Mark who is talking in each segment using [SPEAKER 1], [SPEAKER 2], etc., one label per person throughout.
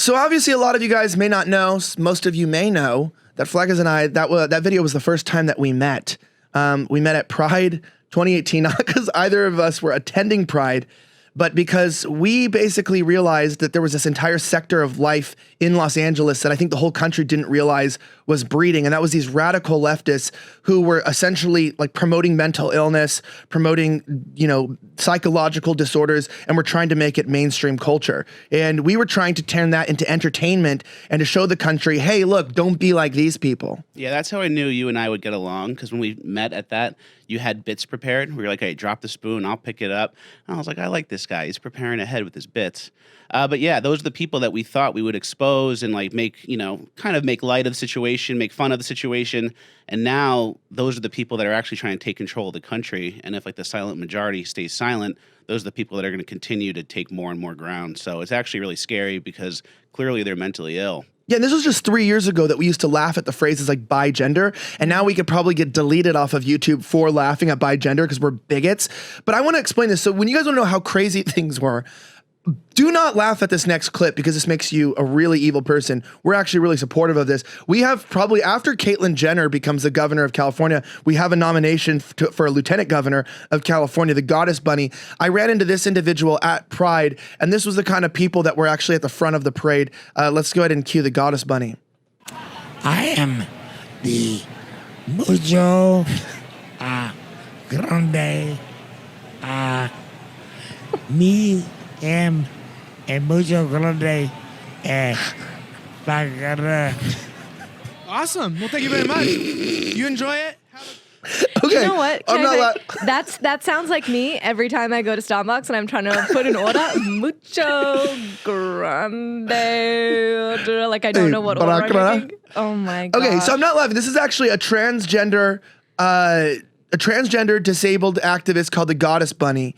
[SPEAKER 1] So obviously a lot of you guys may not know, most of you may know, that Fleckers and I, that video was the first time that we met. We met at Pride 2018, not because either of us were attending Pride, but because we basically realized that there was this entire sector of life in Los Angeles that I think the whole country didn't realize was breeding. And that was these radical leftists who were essentially like promoting mental illness, promoting, you know, psychological disorders, and were trying to make it mainstream culture. And we were trying to turn that into entertainment and to show the country, hey, look, don't be like these people.
[SPEAKER 2] Yeah, that's how I knew you and I would get along, because when we met at that, you had bits prepared. We were like, hey, drop the spoon, I'll pick it up. And I was like, I like this guy. He's preparing ahead with his bits. But yeah, those are the people that we thought we would expose and like make, you know, kind of make light of the situation, make fun of the situation. And now those are the people that are actually trying to take control of the country. And if like the silent majority stays silent, those are the people that are going to continue to take more and more ground. So it's actually really scary because clearly they're mentally ill.
[SPEAKER 1] Yeah, and this was just 3 years ago that we used to laugh at the phrases like bi-gender, and now we could probably get deleted off of YouTube for laughing at bi-gender because we're bigots. But I want to explain this. So when you guys want to know how crazy things were, do not laugh at this next clip because this makes you a really evil person. We're actually really supportive of this. We have probably, after Caitlyn Jenner becomes the governor of California, we have a nomination for a lieutenant governor of California, the Goddess Bunny. I ran into this individual at Pride, and this was the kind of people that were actually at the front of the parade. Let's go ahead and cue the Goddess Bunny.
[SPEAKER 3] I am the mucho grande me am a mucho grande
[SPEAKER 4] Awesome. Well, thank you very much. You enjoy it?
[SPEAKER 1] Okay.
[SPEAKER 5] You know what?
[SPEAKER 1] I'm not
[SPEAKER 5] that sounds like me every time I go to Starbucks and I'm trying to put an order. Mucho grande. Like I don't know what order I'm making. Oh my god.
[SPEAKER 1] Okay, so I'm not laughing. This is actually a transgender disabled activist called the Goddess Bunny,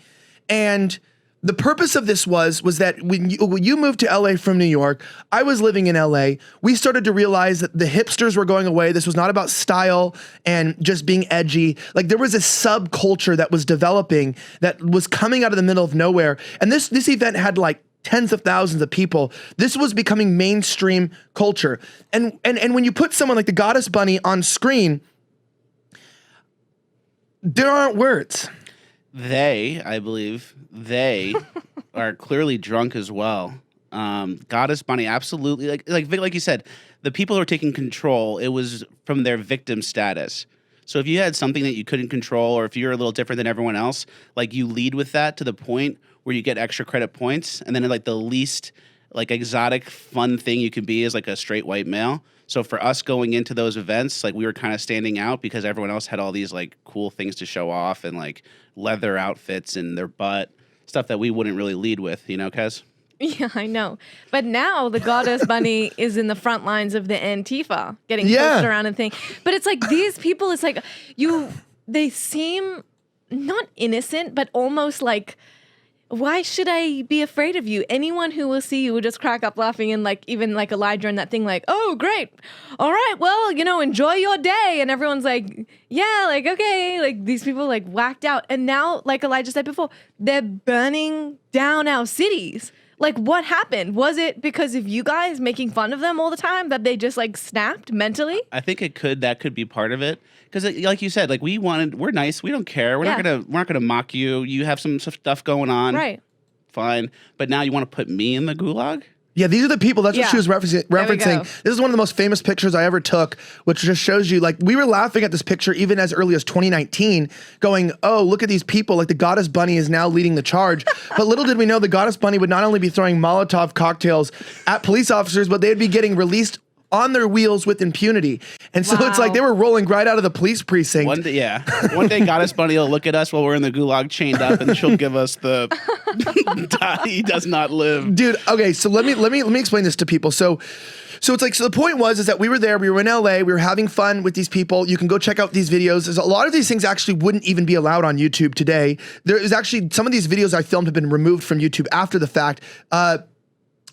[SPEAKER 1] and the purpose of this was that when you moved to LA from New York, I was living in LA. We started to realize that the hipsters were going away. This was not about style and just being edgy. Like there was a subculture that was developing that was coming out of the middle of nowhere. And this event had like tens of thousands of people. This was becoming mainstream culture. And when you put someone like the Goddess Bunny on screen, there aren't words.
[SPEAKER 2] I believe they are clearly drunk as well. Goddess Bunny, absolutely. Like you said, the people who are taking control, it was from their victim status. So if you had something that you couldn't control, or if you're a little different than everyone else, like you lead with that to the point where you get extra credit points, and then like the least like exotic fun thing you can be is like a straight white male. So for us going into those events, like we were kind of standing out because everyone else had all these like cool things to show off and like leather outfits and their butt, stuff that we wouldn't really lead with, you know, Kez?
[SPEAKER 5] Yeah, I know. But now the Goddess Bunny is in the front lines of the Antifa, getting pushed around and things. But it's like these people, it's like they seem not innocent, but almost like, why should I be afraid of you? Anyone who will see you will just crack up laughing, and like even like Elijah in that thing, like, oh, great. All right, well, you know, enjoy your day. And everyone's like, yeah, like, okay. Like these people like whacked out. And now, like Elijah said before, they're burning down our cities. Like what happened? Was it because of you guys making fun of them all the time that they just like snapped mentally?
[SPEAKER 2] I think that could be part of it. Because like you said, like we're nice. We don't care. We're not gonna mock you. You have some stuff going on.
[SPEAKER 5] Right.
[SPEAKER 2] Fine. But now you want to put me in the gulag?
[SPEAKER 1] Yeah, these are the people. That's what she was referencing. This is one of the most famous pictures I ever took, which just shows you, like, we were laughing at this picture even as early as 2019, going, oh, look at these people. Like, the Goddess Bunny is now leading the charge. But little did we know the Goddess Bunny would not only be throwing Molotov cocktails at police officers, but they'd be getting released on their wheels with impunity. And so it's like they were rolling right out of the police precinct.
[SPEAKER 2] One day Goddess Bunny will look at us while we're in the gulag chained up, and she'll give us the he does not live.
[SPEAKER 1] Dude, okay, so let me explain this to people. So it's like, so the point was that we were there, we were in LA, we were having fun with these people. You can go check out these videos. There's a lot of these things actually wouldn't even be allowed on YouTube today. There is actually, some of these videos I filmed have been removed from YouTube after the fact.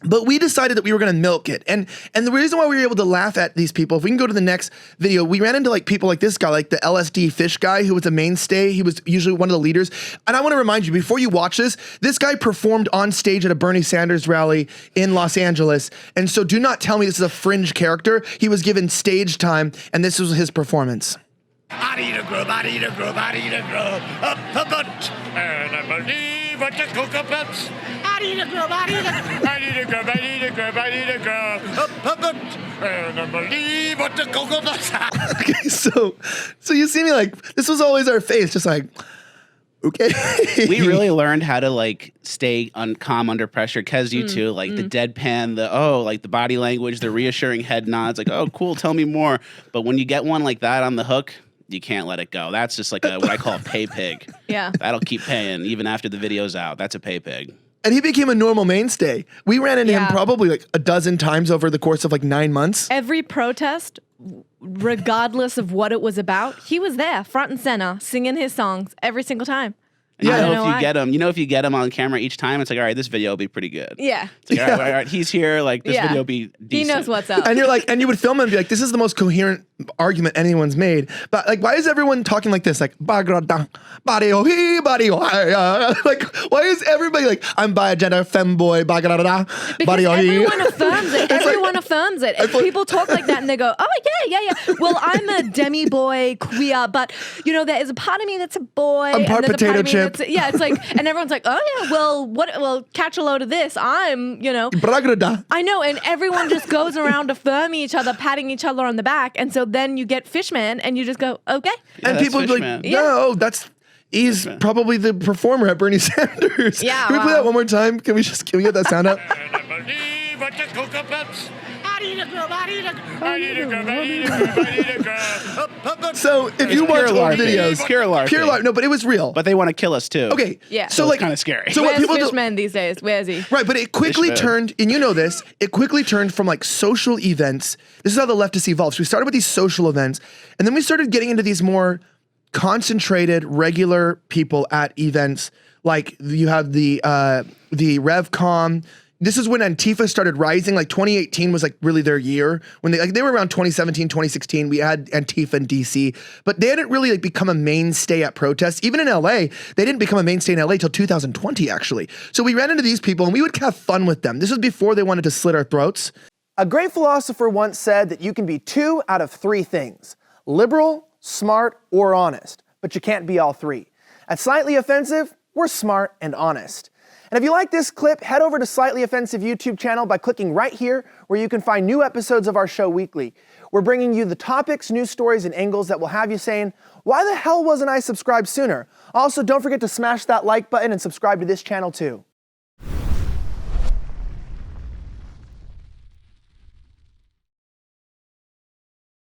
[SPEAKER 1] But we decided that we were going to milk it. And the reason why we were able to laugh at these people, if we can go to the next video, we ran into like people like this guy, like the LSD fish guy who was a mainstay. He was usually one of the leaders. And I want to remind you, before you watch this guy performed on stage at a Bernie Sanders rally in Los Angeles. And so do not tell me this is a fringe character. He was given stage time and this was his performance.
[SPEAKER 6] I'd eat a grub, I'd eat a grub, I'd eat a grub, up a butt, and I believe what the cocoa puffs. I'd eat a grub, I'd eat a grub, I'd eat a grub, I'd eat a grub, I'd eat a grub, up a butt, and I believe what the cocoa puffs.
[SPEAKER 1] Okay, so you see me like, this was always our face, just like, okay.
[SPEAKER 2] We really learned how to like stay calm under pressure. Kez, you too, like the deadpan, like the body language, the reassuring head nods, like, oh, cool, tell me more. But when you get one like that on the hook, you can't let it go. That's just like what I call a pay pig.
[SPEAKER 5] Yeah.
[SPEAKER 2] That'll keep paying even after the video's out. That's a pay pig.
[SPEAKER 1] And he became a normal mainstay. We ran into him probably like a dozen times over the course of like 9 months.
[SPEAKER 5] Every protest, regardless of what it was about, he was there, front and center, singing his songs every single time.
[SPEAKER 2] And if you get him on camera each time, it's like, all right, this video will be pretty good.
[SPEAKER 5] Yeah.
[SPEAKER 2] It's like, all right, he's here. Like this video will be decent.
[SPEAKER 5] He knows what's up.
[SPEAKER 1] And you're like, and you would film him and be like, this is the most coherent argument anyone's made. But like, why is everyone talking like this? Like, like, why is everybody like, I'm bi, gender, femboy,
[SPEAKER 5] because everyone affirms it. Everyone affirms it. And people talk like that and they go, oh, yeah. Well, I'm a demi-boy, queer, but, there is a part of me that's a boy.
[SPEAKER 1] I'm part potato chip.
[SPEAKER 5] It's like, and everyone's like, oh, yeah, well, catch a load of this. I'm, I know, and everyone just goes around affirming each other, patting each other on the back, and so then you get Fishman, and you just go, okay.
[SPEAKER 1] And people be like, no, he's probably the performer at Bernie Sanders.
[SPEAKER 5] Yeah.
[SPEAKER 1] Can we play that one more time? Can we get that sound up?
[SPEAKER 6] And I believe what the cocoa puffs. I'd eat a grub, I'd eat a grub, I'd eat a grub, I'd eat a grub, I'd eat a grub, up a butt.
[SPEAKER 1] So if you watch old videos,
[SPEAKER 2] pure LARPing.
[SPEAKER 1] no, but it was real.
[SPEAKER 2] But they want to kill us too.
[SPEAKER 1] Okay.
[SPEAKER 5] Yeah.
[SPEAKER 1] So
[SPEAKER 2] it's
[SPEAKER 1] like
[SPEAKER 2] kind of scary.
[SPEAKER 1] So what
[SPEAKER 5] Where's
[SPEAKER 1] people do,
[SPEAKER 5] Fishman these days? Where is he?
[SPEAKER 1] right, but it quickly turned, and you know this, it quickly turned from like social events. This is how the leftists evolved. So we started with these social events, and then we started getting into these more concentrated, regular people at events. Like you have the RevCom. This is when Antifa started rising. Like 2018 was like really their year when they were around 2017, 2016. We had Antifa in DC, but they hadn't really like become a mainstay at protests. Even in LA, they didn't become a mainstay in LA till 2020 actually. So we ran into these people and we would have fun with them. This was before they wanted to slit our throats. A great philosopher once said that you can be 2 out of 3 things: liberal, smart, or honest, but you can't be all 3. At Slightly Offensive, we're smart and honest. And if you like this clip, head over to Slightly Offensive YouTube channel by clicking right here where you can find new episodes of our show weekly. We're bringing you the topics, news stories, and angles that will have you saying, why the hell wasn't I subscribed sooner? Also, don't forget to smash that like button and subscribe to this channel too.